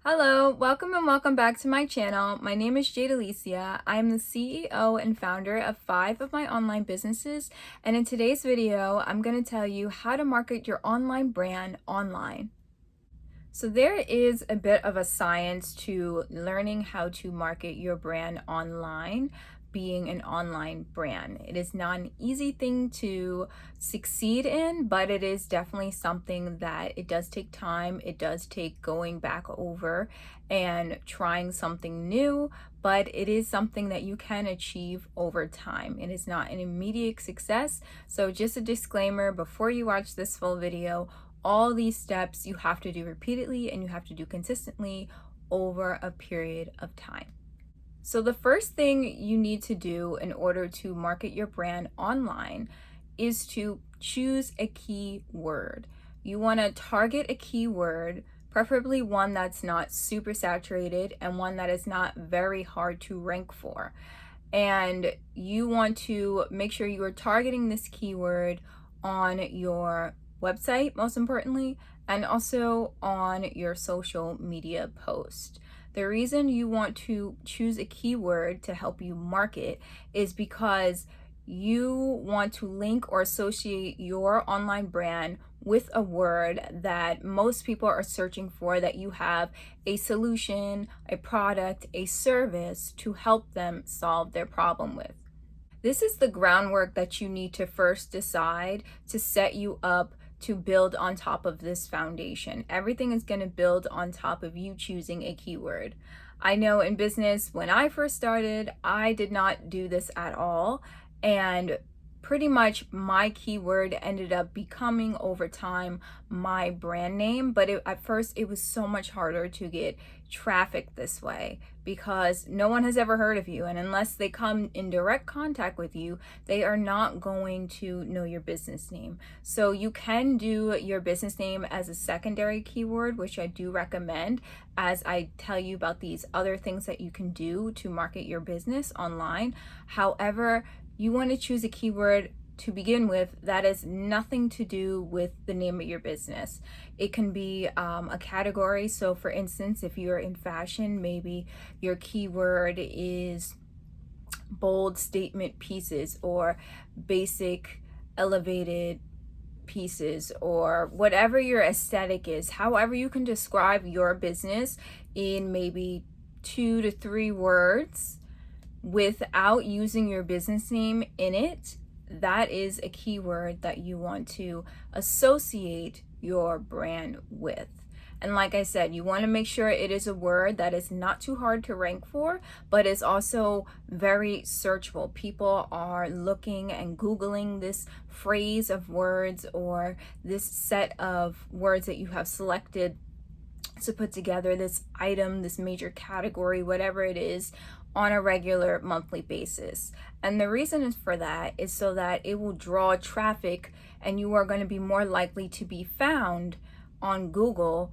Hello, welcome and welcome back to my channel. My name is Jade Alycia. I am the CEO and founder of 5 of my online businesses, and in today's video, I'm going to tell you how to market your online brand online. So there is a bit of a science to learning how to market your brand online, being an online brand. It is not an easy thing to succeed in, but it is definitely something that it does take time. It does take going back over and trying something new, but it is something that you can achieve over time. It is not an immediate success. So just a disclaimer before you watch this full video, all these steps you have to do repeatedly and you have to do consistently over a period of time. So the first thing you need to do in order to market your brand online is to choose a keyword. You want to target a keyword, preferably one that's not super saturated and one that is not very hard to rank for. And you want to make sure you are targeting this keyword on your website, most importantly, and also on your social media post. The reason you want to choose a keyword to help you market is because you want to link or associate your online brand with a word that most people are searching for, that you have a solution, a product, a service to help them solve their problem with. This is the groundwork that you need to first decide to set you up to build on top of this foundation. Everything is going to build on top of you choosing a keyword. I know in business, when I first started, I did not do this at all. And pretty much my keyword ended up becoming over time my brand name. But at first it was so much harder to get traffic this way because no one has ever heard of you, and unless they come in direct contact with you, they are not going to know your business name. So you can do your business name as a secondary keyword, which I do recommend, as I tell you about these other things that you can do to market your business online. However, you want to choose a keyword to begin with that has nothing to do with the name of your business. It can be a category. So for instance, if you're in fashion, maybe your keyword is bold statement pieces or basic elevated pieces, or whatever your aesthetic is. However you can describe your business in maybe 2 to 3 words without using your business name in it, that is a keyword that you want to associate your brand with. And like I said, you want to make sure it is a word that is not too hard to rank for, but is also very searchable. People are looking and Googling this phrase of words or this set of words that you have selected to put together this item, this major category, whatever it is, on a regular monthly basis. And the reason is for that is so that it will draw traffic and you are going to be more likely to be found on Google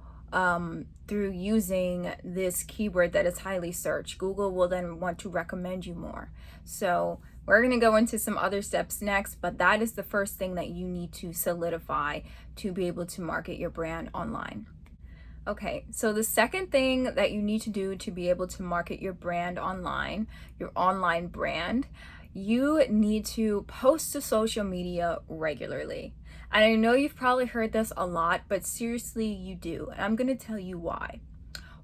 through using this keyword that is highly searched. Google will then want to recommend you more. So we're going to go into some other steps next, but that is the first thing that you need to solidify to be able to market your brand online. Okay, so the second thing that you need to do to be able to market your brand online, your online brand, you need to post to social media regularly. And I know you've probably heard this a lot, but seriously, you do. And I'm going to tell you why.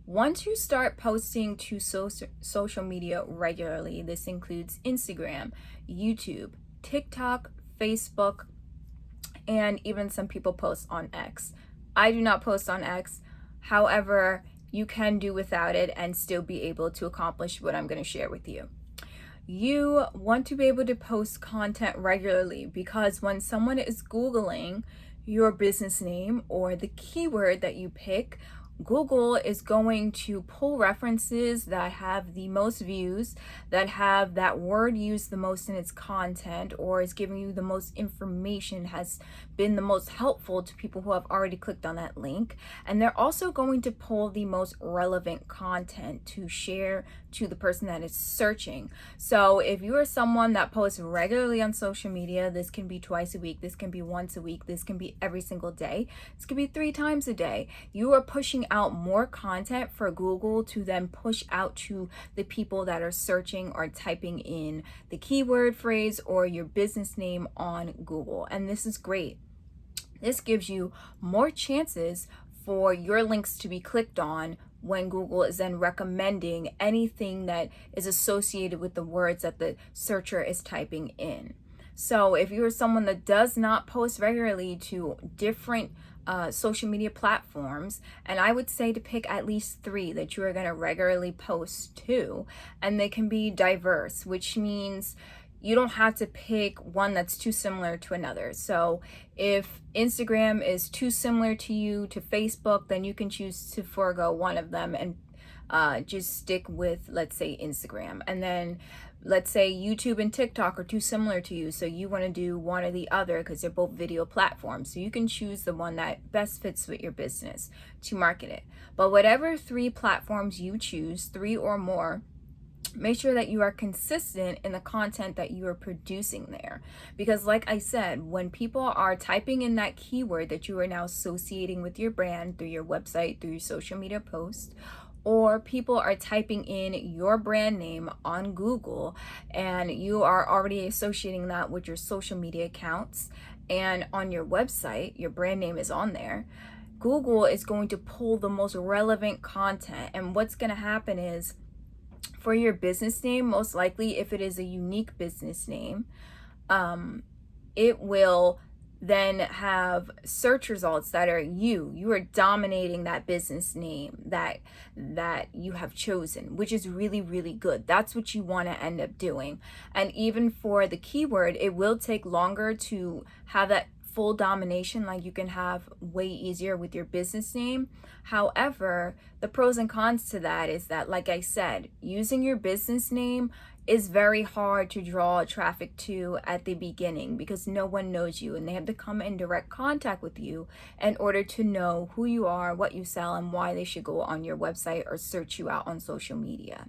Once you start posting to social media regularly, this includes Instagram, YouTube, TikTok, Facebook, and even some people post on X. I do not post on X. However, you can do without it and still be able to accomplish what I'm going to share with you. You want to be able to post content regularly because when someone is Googling your business name or the keyword that you pick, Google is going to pull references that have the most views, that have that word used the most in its content, or is giving you the most information, has been the most helpful to people who have already clicked on that link. And they're also going to pull the most relevant content to share to the person that is searching. So if you are someone that posts regularly on social media, this can be twice a week, this can be once a week, this can be every single day, this can be 3 times a day. You are pushing pushing out more content for Google to then push out to the people that are searching or typing in the keyword phrase or your business name on Google. And this is great. This gives you more chances for your links to be clicked on when Google is then recommending anything that is associated with the words that the searcher is typing in. So if you're someone that does not post regularly to different social media platforms, and I would say to pick at least 3 that you are going to regularly post to, and they can be diverse, which means you don't have to pick one that's too similar to another. So if Instagram is too similar to you to Facebook, then you can choose to forego one of them and just stick with, let's say, Instagram. And then let's say YouTube and TikTok are too similar to you, so you want to do one or the other because they're both video platforms. So you can choose the one that best fits with your business to market it. But whatever 3 platforms you choose, 3 or more, make sure that you are consistent in the content that you are producing there. Because like I said, when people are typing in that keyword that you are now associating with your brand through your website, through your social media posts, or people are typing in your brand name on Google and you are already associating that with your social media accounts, and on your website, your brand name is on there, Google is going to pull the most relevant content. And what's going to happen is, for your business name, most likely if it is a unique business name, it will then have search results that are you are dominating that business name that you have chosen, which is really, really good. That's what you want to end up doing. And even for the keyword, it will take longer to have that full domination like you can have way easier with your business name. However, the pros and cons to that is that, like I said, using your business name is very hard to draw traffic to at the beginning because no one knows you and they have to come in direct contact with you in order to know who you are, what you sell, and why they should go on your website or search you out on social media.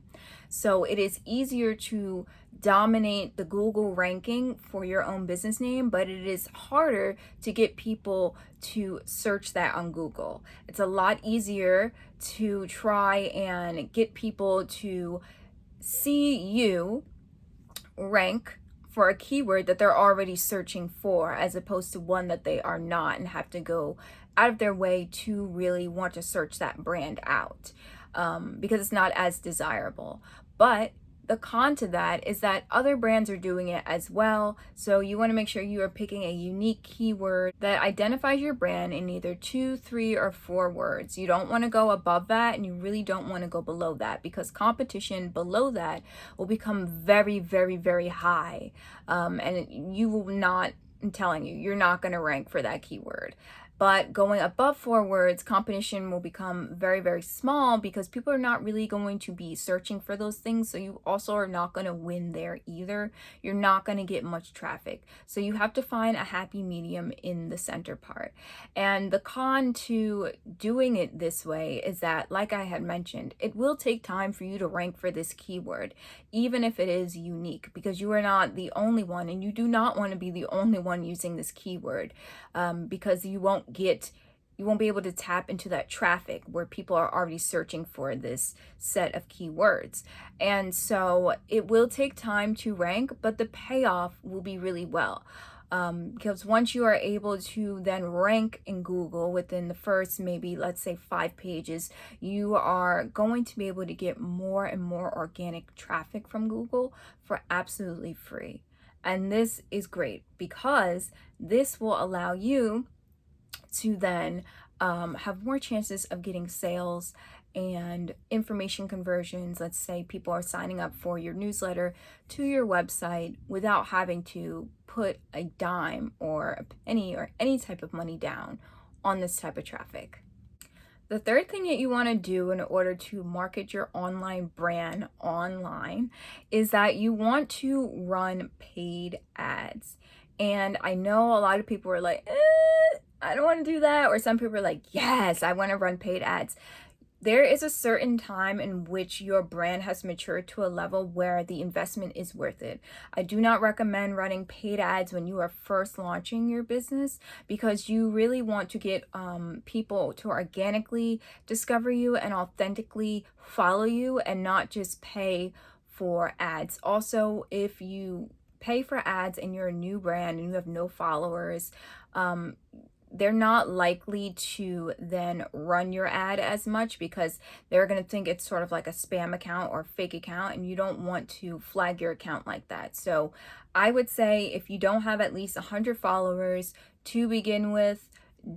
So it is easier to dominate the Google ranking for your own business name, but it is harder to get people to search that on Google. It's a lot easier to try and get people to see you rank for a keyword that they're already searching for, as opposed to one that they are not and have to go out of their way to really want to search that brand out, because it's not as desirable. But the con to that is that other brands are doing it as well. So you want to make sure you are picking a unique keyword that identifies your brand in either 2, 3, or 4 words. You don't want to go above that, and you really don't want to go below that, because competition below that will become very, very, very high. And you will not, I'm telling you, you're not going to rank for that keyword. But going above 4 words, competition will become very, very small because people are not really going to be searching for those things. So you also are not going to win there either. You're not going to get much traffic. So you have to find a happy medium in the center part. And the con to doing it this way is that, like I had mentioned, it will take time for you to rank for this keyword, even if it is unique, because you are not the only one, and you do not want to be the only one using this keyword, because you won't be able to tap into that traffic where people are already searching for this set of keywords. And so it will take time to rank, but the payoff will be really well. Because once you are able to then rank in Google within the first, maybe let's say 5 pages, you are going to be able to get more and more organic traffic from Google for absolutely free. And this is great because this will allow you to then have more chances of getting sales and information conversions. Let's say people are signing up for your newsletter to your website without having to put a dime or a penny or any type of money down on this type of traffic. The third thing that you want to do in order to market your online brand online is that you want to run paid ads. And I know a lot of people are like, I don't want to do that. Or some people are like, yes, I want to run paid ads. There is a certain time in which your brand has matured to a level where the investment is worth it. I do not recommend running paid ads when you are first launching your business, because you really want to get people to organically discover you and authentically follow you, and not just pay for ads. Also, if you pay for ads and you're a new brand and you have no followers, they're not likely to then run your ad as much, because they're going to think it's sort of like a spam account or fake account, and you don't want to flag your account like that. So I would say if you don't have at least 100 followers to begin with,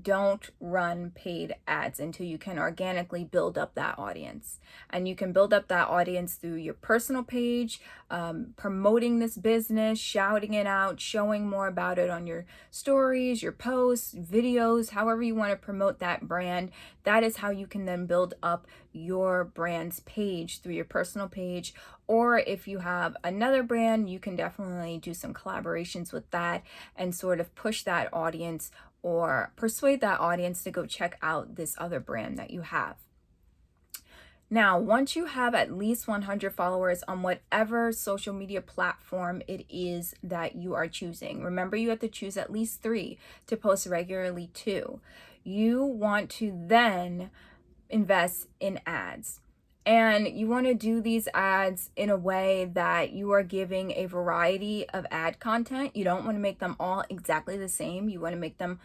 don't run paid ads until you can organically build up that audience. And you can build up that audience through your personal page, promoting this business, shouting it out, showing more about it on your stories, your posts, videos, however you want to promote that brand. That is how you can then build up your brand's page, through your personal page. Or if you have another brand, you can definitely do some collaborations with that and sort of push that audience or persuade that audience to go check out this other brand that you have. Now, once you have at least 100 followers on whatever social media platform it is that you are choosing, remember you have to choose at least 3 to post regularly to. You want to then invest in ads. And you want to do these ads in a way that you are giving a variety of ad content. You don't want to make them all exactly the same. You want to make them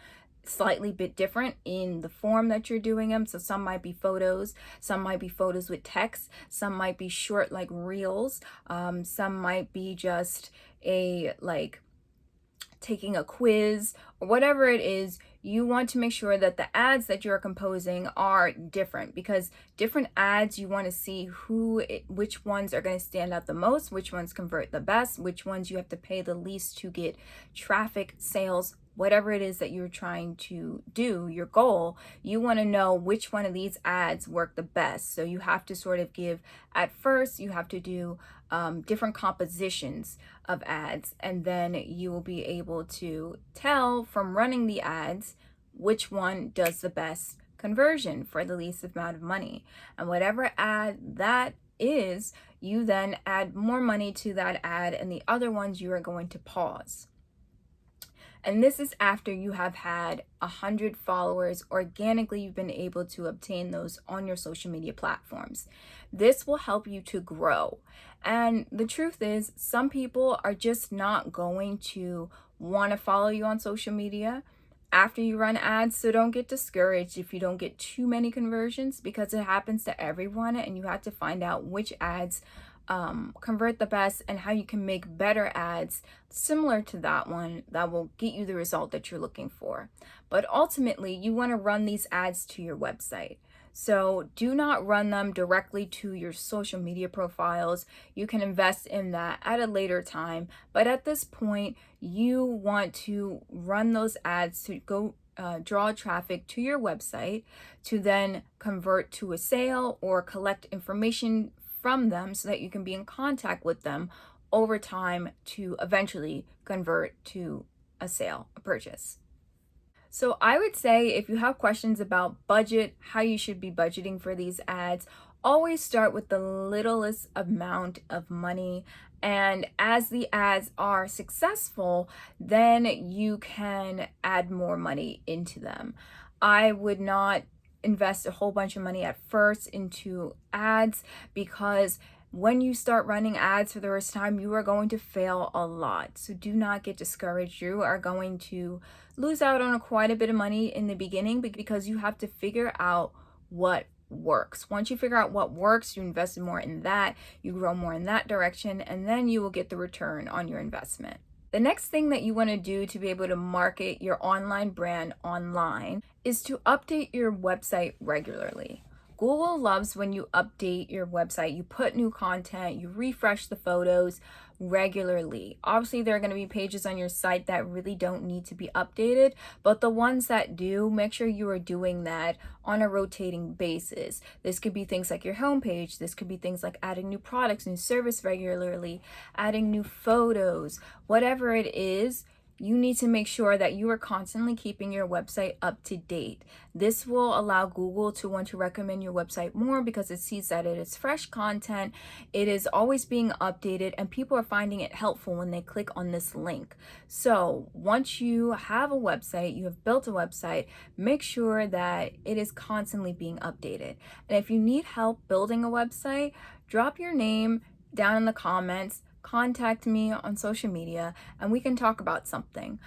slightly bit different in the form that you're doing them. So some might be photos, some might be photos with text, some might be short like reels, some might be just a like taking a quiz, or whatever it is. You want to make sure that the ads that you're composing are different, because different ads, you want to see which ones are going to stand out the most, which ones convert the best, which ones you have to pay the least to get traffic, sales, whatever it is that you're trying to do, your goal. You want to know which one of these ads work the best. So you have to sort of give, at first, you have to do different compositions of ads, and then you will be able to tell from running the ads which one does the best conversion for the least amount of money. And whatever ad that is, you then add more money to that ad, and the other ones you are going to pause. And this is after you have had 100 followers. Organically, you've been able to obtain those on your social media platforms. This will help you to grow. And the truth is, some people are just not going to want to follow you on social media after you run ads. So don't get discouraged if you don't get too many conversions, because it happens to everyone, and you have to find out which ads convert the best and how you can make better ads similar to that one that will get you the result that you're looking for. But ultimately, you want to run these ads to your website. So do not run them directly to your social media profiles. You can invest in that at a later time, but at this point, you want to run those ads to go draw traffic to your website, to then convert to a sale or collect information from them so that you can be in contact with them over time to eventually convert to a sale, a purchase. So I would say if you have questions about budget, how you should be budgeting for these ads, always start with the littlest amount of money. And as the ads are successful, then you can add more money into them. I would not invest a whole bunch of money at first into ads, because when you start running ads for the first time, you are going to fail a lot. So do not get discouraged. You are going to lose out on quite a bit of money in the beginning, because you have to figure out what works. Once you figure out what works, you invest more in that, you grow more in that direction, and then you will get the return on your investment. The next thing that you want to do to be able to market your online brand online is to update your website regularly. Google loves when you update your website, you put new content, you refresh the photos regularly. Obviously, there are going to be pages on your site that really don't need to be updated, but the ones that do, make sure you are doing that on a rotating basis. This could be things like your homepage. This could be things like adding new products, new service regularly, adding new photos, whatever it is. you need to make sure that you are constantly keeping your website up to date. This will allow Google to want to recommend your website more because it sees that it is fresh content, it is always being updated, and people are finding it helpful when they click on this link. So once you have a website, you have built a website, make sure that it is constantly being updated. And if you need help building a website, drop your name down in the comments, contact me on social media, and we can talk about something.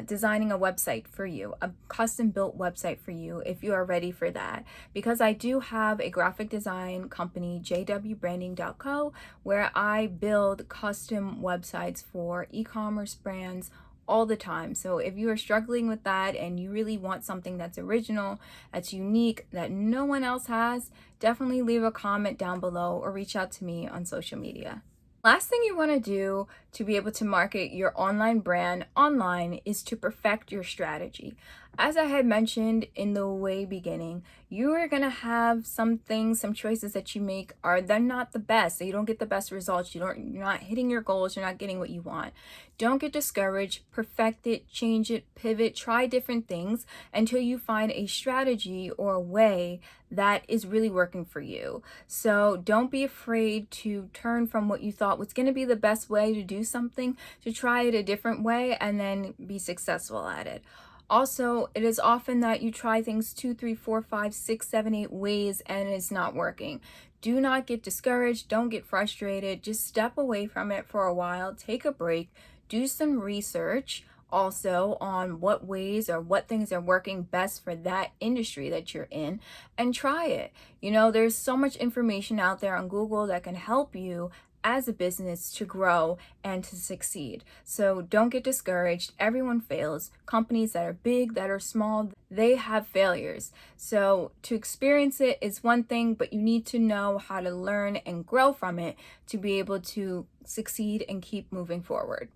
Designing a website for you, a custom built website for you if you are ready for that. Because I do have a graphic design company, jwbranding.co, where I build custom websites for e-commerce brands all the time. So if you are struggling with that and you really want something that's original, that's unique, that no one else has, definitely leave a comment down below or reach out to me on social media. Last thing you want to do to be able to market your online brand online is to perfect your strategy. As I had mentioned in the way beginning, you are going to have some things, some choices that you make they're not the best. So you don't get the best results. You're not hitting your goals. You're not getting what you want. Don't get discouraged. Perfect it, change it, pivot, try different things until you find a strategy or a way that is really working for you. So don't be afraid to turn from what you thought was going to be the best way to do something to try it a different way and then be successful at it. Also, it is often that you try things 2, 3, 4, 5, 6, 7, 8 ways and it's not working. Do not get discouraged. Don't get frustrated. Just step away from it for a while. Take a break. Do some research also on what ways or what things are working best for that industry that you're in and try it. You know, there's so much information out there on Google that can help you as a business to grow and to succeed. So don't get discouraged. Everyone fails. Companies that are big, that are small, they have failures. So to experience it is one thing, but you need to know how to learn and grow from it to be able to succeed and keep moving forward.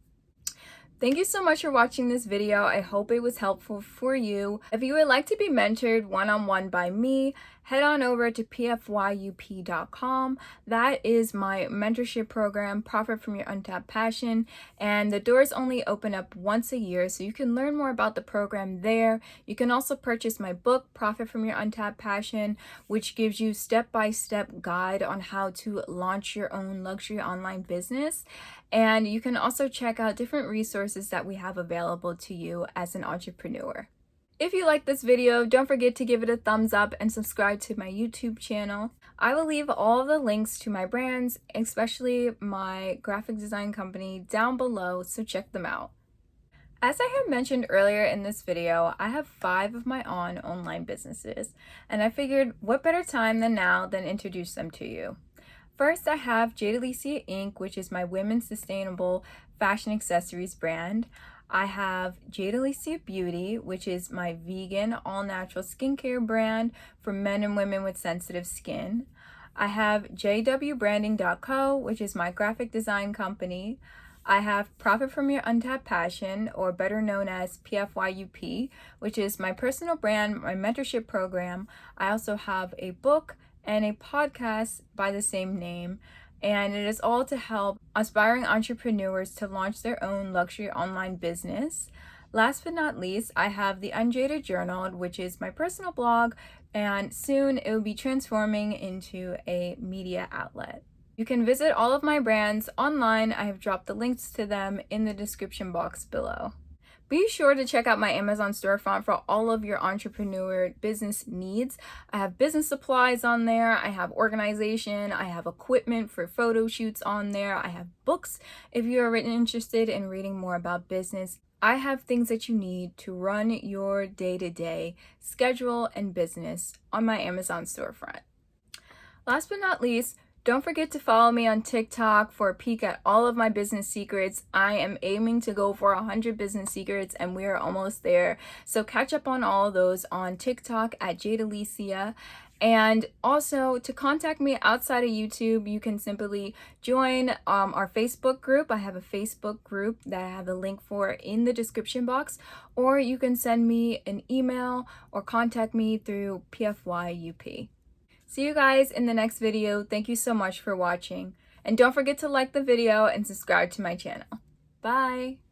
Thank you so much for watching this video. I hope it was helpful for you. If you would like to be mentored one-on-one by me, head on over to PFYUP.com. That is my mentorship program, Profit from Your Untapped Passion, and the doors only open up once a year, so you can learn more about the program there. You can also purchase my book, Profit from Your Untapped Passion, which gives you step-by-step guide on how to launch your own luxury online business. And you can also check out different resources that we have available to you as an entrepreneur. If you like this video, don't forget to give it a thumbs up and subscribe to my YouTube channel. I will leave all of the links to my brands, especially my graphic design company, down below, so check them out. As I had mentioned earlier in this video, I have 5 of my own online businesses, and I figured what better time than now than introduce them to you. First, I have Jade Alycia Inc., which is my women's sustainable fashion accessories brand. I have Jade Alycia Beauty, which is my vegan, all-natural skincare brand for men and women with sensitive skin. I have jwbranding.co, which is my graphic design company. I have Profit from Your Untapped Passion, or better known as PFYUP, which is my personal brand, my mentorship program. I also have a book and a podcast by the same name, and it is all to help aspiring entrepreneurs to launch their own luxury online business. Last but not least, I have the Unjaded Journal, which is my personal blog, and soon it will be transforming into a media outlet. You can visit all of my brands online. I have dropped the links to them in the description box below. Be sure to check out my Amazon storefront for all of your entrepreneur business needs. I have business supplies on there. I have organization. I have equipment for photo shoots on there. I have books if you are interested in reading more about business. I have things that you need to run your day-to-day schedule and business on my Amazon storefront. Last but not least, don't forget to follow me on TikTok for a peek at all of my business secrets. I am aiming to go for 100 business secrets and we are almost there. So catch up on all of those on TikTok at Jade Alycia. And also to contact me outside of YouTube, you can simply join our Facebook group. I have a Facebook group that I have the link for in the description box, or you can send me an email or contact me through PFYUP. See you guys in the next video. Thank you so much for watching. And don't forget to like the video and subscribe to my channel. Bye!